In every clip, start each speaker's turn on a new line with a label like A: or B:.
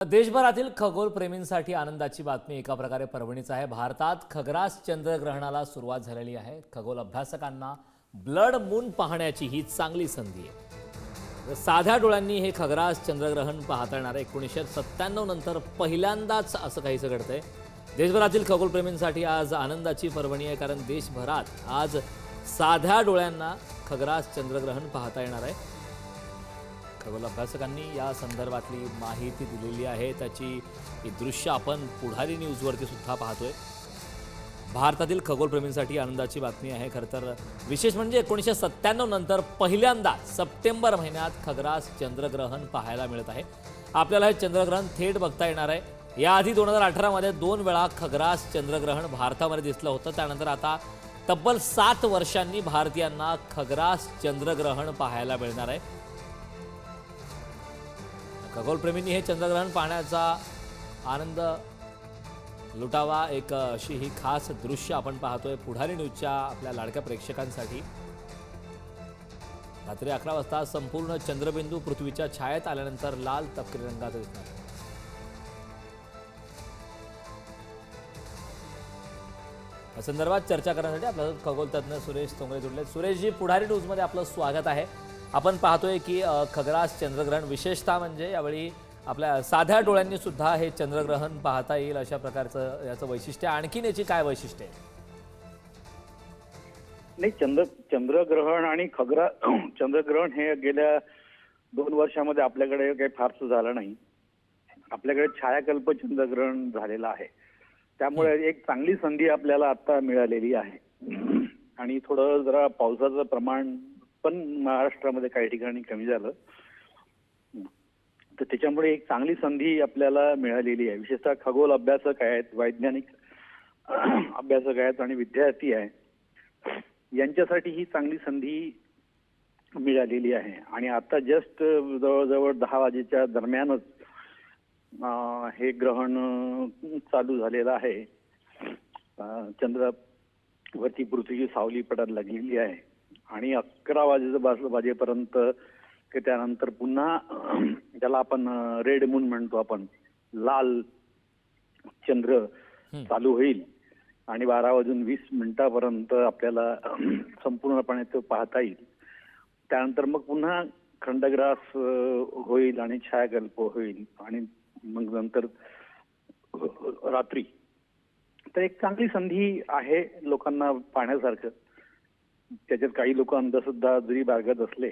A: देशभरातील खगोलप्रेमींसाठी आनंदाची बातमी एका प्रकारे परभणीच आहे। भारतात खग्रास चंद्रग्रहणाला सुरुवात झालेली आहे। खगोल अभ्यासकांना ब्लड मून पाहण्याची ही चांगली संधी आहे। साध्या डोळ्यांनी हे खग्रास चंद्रग्रहण पाहता येणार आहे। 1997 नंतर पहिल्यांदाच असं काहीसं घडतंय। देशभरातील खगोलप्रेमींसाठी आज आनंदाची पर्वणी आहे, कारण देशभरात आज साध्या डोळ्यांना खग्रास चंद्रग्रहण पाहता येणार आहे। खगोल अभ्यासकांनी या संदर्भातली माहिती दिलेली आहे। त्याची ही दृश्य आपण पुढारी न्यूजवरती सुद्धा पाहतोय। भारतातील खगोलप्रेमींसाठी आनंदाची बातमी आहे। खरं तर विशेष म्हणजे 1997 नंतर पहिल्यांदा सप्टेंबर महिन्यात खग्रास चंद्रग्रहण पाहायला मिळत आहे। आपल्याला हे चंद्रग्रहण थेट बघता येणार आहे। याआधी 2018 मध्ये 2 वेळा खग्रास चंद्रग्रहण भारतामध्ये दिसलं होतं। त्यानंतर आता तब्बल 7 वर्षांनी भारतीयांना खग्रास चंद्रग्रहण पाहायला मिळणार आहे। खगोलप्रेमींनी हे चंद्रग्रहण पाहण्याचा आनंद लुटावा, एक अशी ही खास दृश्य आपण पाहतोय पुढारी न्यूजच्या आपल्या लाडक्या प्रेक्षकांसाठी। रात्री 11 वाजता संपूर्ण चंद्रबिंदू पृथ्वीच्या छायेत आल्यानंतर लाल तपकिरी रंगाचा दिसणार आहे। या संदर्भात चर्चा करण्यासाठी आपल्या खगोलतज्ञ सुरेश तोंगरे जोडले। सुरेशजी, पुढारी न्यूजमध्ये आपलं स्वागत आहे। आपण पाहतोय की खग्रास चंद्रग्रहण विशेषतः म्हणजे यावेळी आपल्या साध्या डोळ्यांनी सुद्धा हे चंद्रग्रहण पाहता येईल अशा प्रकारचं याचं वैशिष्ट्य। आणखीन याची काय वैशिष्ट्य आहे?
B: नाही, चंद्रग्रहण आणि चंद्रग्रहण हे गेल्या 2 वर्षामध्ये आपल्याकडे काही फारसं झालं नाही। आपल्याकडे छायाकल्प चंद्रग्रहण झालेलं आहे। त्यामुळे एक चांगली संधी आपल्याला आता मिळालेली आहे। आणि थोडं जरा पावसाचं प्रमाण पण महाराष्ट्रामध्ये काही ठिकाणी कमी झालं, तर त्याच्यामुळे एक चांगली संधी आपल्याला मिळालेली आहे। विशेषतः खगोल अभ्यासक आहेत, वैज्ञानिक अभ्यासक आहेत आणि विद्यार्थी आहेत, यांच्यासाठी ही चांगली संधी मिळालेली आहे। आणि आता जस्ट जवळजवळ 10 वाजेच्या दरम्यानच हे ग्रहण चालू झालेलं आहे। चंद्रावरती पृथ्वीची सावली पडायला लागलेली आहे आणि 11 वाजेपर्यंत त्यानंतर पुन्हा ज्याला आपण रेड मून म्हणतो, आपण लाल चंद्र चालू होईल आणि 12:20 आपल्याला संपूर्णपणे तो पाहता येईल। त्यानंतर मग पुन्हा खंडग्रास होईल आणि छायाकल्प होईल आणि मग नंतर रात्री। तर एक चांगली संधी आहे लोकांना पाहण्यासारखं। त्याच्यात काही लोक अंधश्रद्धा जरी बाळगत असले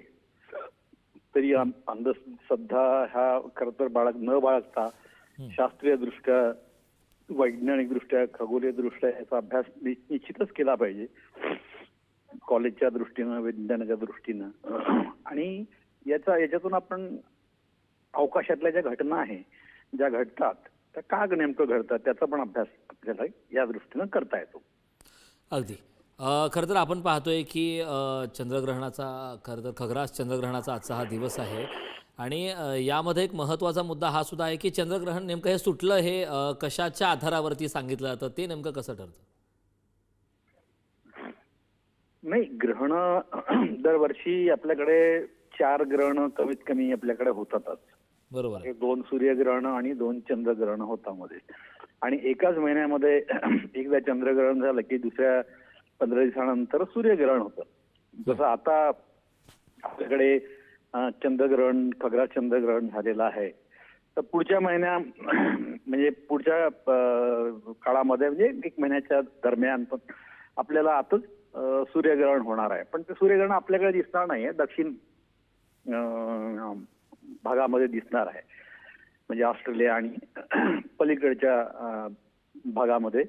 B: तरी अंधश्रद्धा हा खरं तर न बाळगता शास्त्रीय दृष्ट्या, वैज्ञानिक दृष्ट्या, खगोलीय दृष्ट्या याचा अभ्यास निश्चितच केला पाहिजे, कॉलेजच्या दृष्टीनं, विज्ञानाच्या दृष्टीनं। आणि याच्यातून आपण अवकाशातल्या ज्या घटना आहे, ज्या घडतात त्या का नेमकं घडतात त्याचा पण अभ्यास आपल्याला या दृष्टीनं करता येतो।
A: अगदी खरं तर आपण पाहतोय की खरं तर खग्रास चंद्रग्रहणाचा आजचा हा दिवस आहे। आणि यामध्ये एक महत्त्वाचा मुद्दा हा सुद्धा आहे की चंद्रग्रहण नेमकं हे सुटलं हे कशाच्या आधारावरती सांगितलं जातं, ते नेमकं कसं ठरतं?
B: नाही, ग्रहण दरवर्षी आपल्याकडे 4 ग्रहण कमीत कमी आपल्याकडे होतातच।
A: बरोबर आहे।
B: 2 सूर्यग्रहण आणि 2 चंद्रग्रहण होता मध्ये। आणि एकाच महिन्यामध्ये एकदा चंद्रग्रहण झालं की दुसऱ्या 15 दिवसानंतर सूर्यग्रहण होतं। जसं आता आपल्याकडे चंद्रग्रहण, खग्रास चंद्रग्रहण झालेलं आहे, तर पुढच्या म्हणजे पुढच्या काळामध्ये म्हणजे 1 महिन्याच्या दरम्यान पण आपल्याला आताच सूर्यग्रहण होणार आहे। पण ते सूर्यग्रहण आपल्याकडे दिसणार नाहीये, दक्षिण भागामध्ये दिसणार आहे, म्हणजे ऑस्ट्रेलिया आणि पलीकडच्या भागामध्ये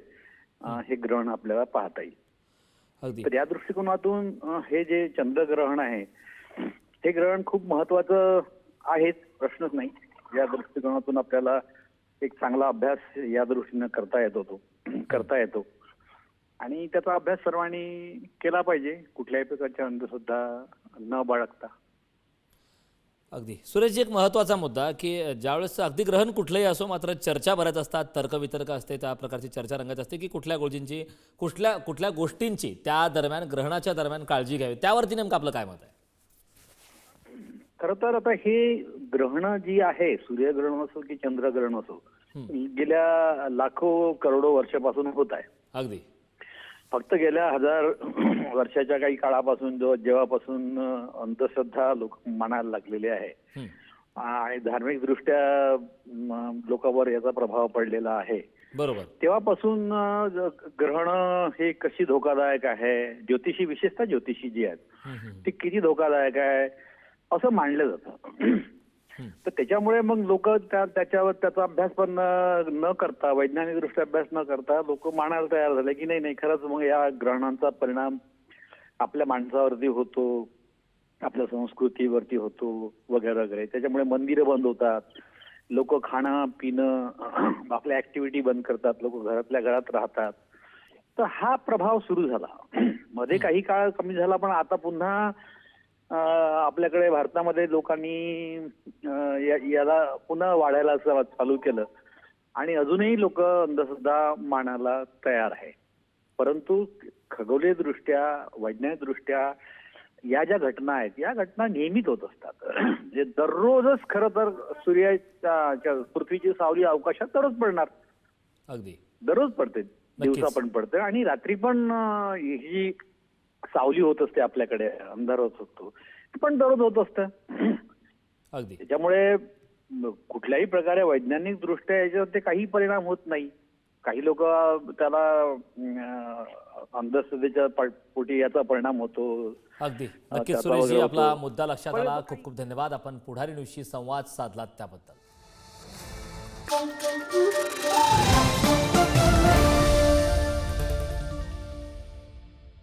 B: हे ग्रहण आपल्याला पाहता येईल। तर या दृष्टिकोनातून हे जे चंद्रग्रहण आहे हे ग्रहण खूप महत्वाचं आहे, प्रश्नच नाही। या दृष्टिकोनातून आपल्याला एक चांगला अभ्यास या दृष्टीनं करता येतो आणि त्याचा अभ्यास सर्वांनी केला पाहिजे, कुठल्याही प्रकारच्या अंधश्रद्धा न बाळगता।
A: अगदी सुरेशजी, एक महत्त्वाचा मुद्दा की ज्यावेळेस अगदी ग्रहण कुठलंही असो, मात्र चर्चा बऱ्याच असतात, तर्कवितर्क असते, त्या प्रकारची चर्चा रंगत असते की कुठल्या गोष्टींची त्या दरम्यान, ग्रहणाच्या दरम्यान काळजी घ्यावी, त्यावरती नेमकं आपलं काय मत आहे?
B: खरं तर आता हे ग्रहण जी आहे, सूर्यग्रहण असो की चंद्रग्रहण असो, गेल्या लाखो करोडो वर्षापासून होत आहे.
A: अगदी.
B: फक्त गेल्या 1000 वर्षाच्या काही काळापासून जेव्हापासून अंधश्रद्धा लोक मानायला लागलेले आहे
A: हं.
B: आणि धार्मिक दृष्ट्या लोकांवर याचा प्रभाव पडलेला आहे,
A: बरोबर.
B: तेव्हापासून ग्रहण हे कशी धोकादायक आहे, ज्योतिषी विशेषतः ज्योतिषी जी आहेत ती किती धोकादायक आहे असं मानलं जातं. तर त्याच्यामुळे मग लोक त्याच्यावर त्याचा अभ्यास पण न करता, वैज्ञानिक दृष्ट्या अभ्यास न करता लोक मानायला तयार झाले की नाही खरंच मग या ग्रहणांचा परिणाम आपल्या माणसावरती होतो, आपल्या संस्कृतीवरती होतो वगैरे वगैरे. त्याच्यामुळे मंदिरं बंद होतात, लोक खाणं पिणं आपल्या ऍक्टिव्हिटी बंद करतात, लोक घरातल्या घरात राहतात. तर हा प्रभाव सुरू झाला. मध्ये काही काळ कमी झाला, पण आता पुन्हा आपल्याकडे भारतामध्ये लोकांनी याला पुन्हा वाढायला चालू केलं आणि अजूनही लोक अंधश्रद्धा मानायला तयार आहे. परंतु खगोलीय दृष्ट्या, वैज्ञानिक दृष्ट्या या ज्या घटना आहेत या घटना नियमित होत असतात. म्हणजे दररोजच खरं तर पृथ्वीची सावली अवकाशात दररोज पडणार,
A: अगदी.
B: दररोज पडते, दिवसा पण पडते आणि रात्री पण ही सावली होत असते, आपल्याकडे अंधार होत असतो, पण दररोज होत असतं.
A: अगदी.
B: त्याच्यामुळे कुठल्याही प्रकारे वैज्ञानिक दृष्ट्या याच्यावर काही परिणाम होत नाही. काही लोक त्याला अंधश्रद्धेच्या पोटी याचा परिणाम होतो.
A: अगदी. नक्कीच
B: त्याचा
A: सुरेशजी,
B: वगैरे
A: आपला
B: होतो.
A: मुद्दा लक्षात आला. खूप खूप धन्यवाद. आपण पुढारी न्यूजशी संवाद साधलात त्याबद्दल.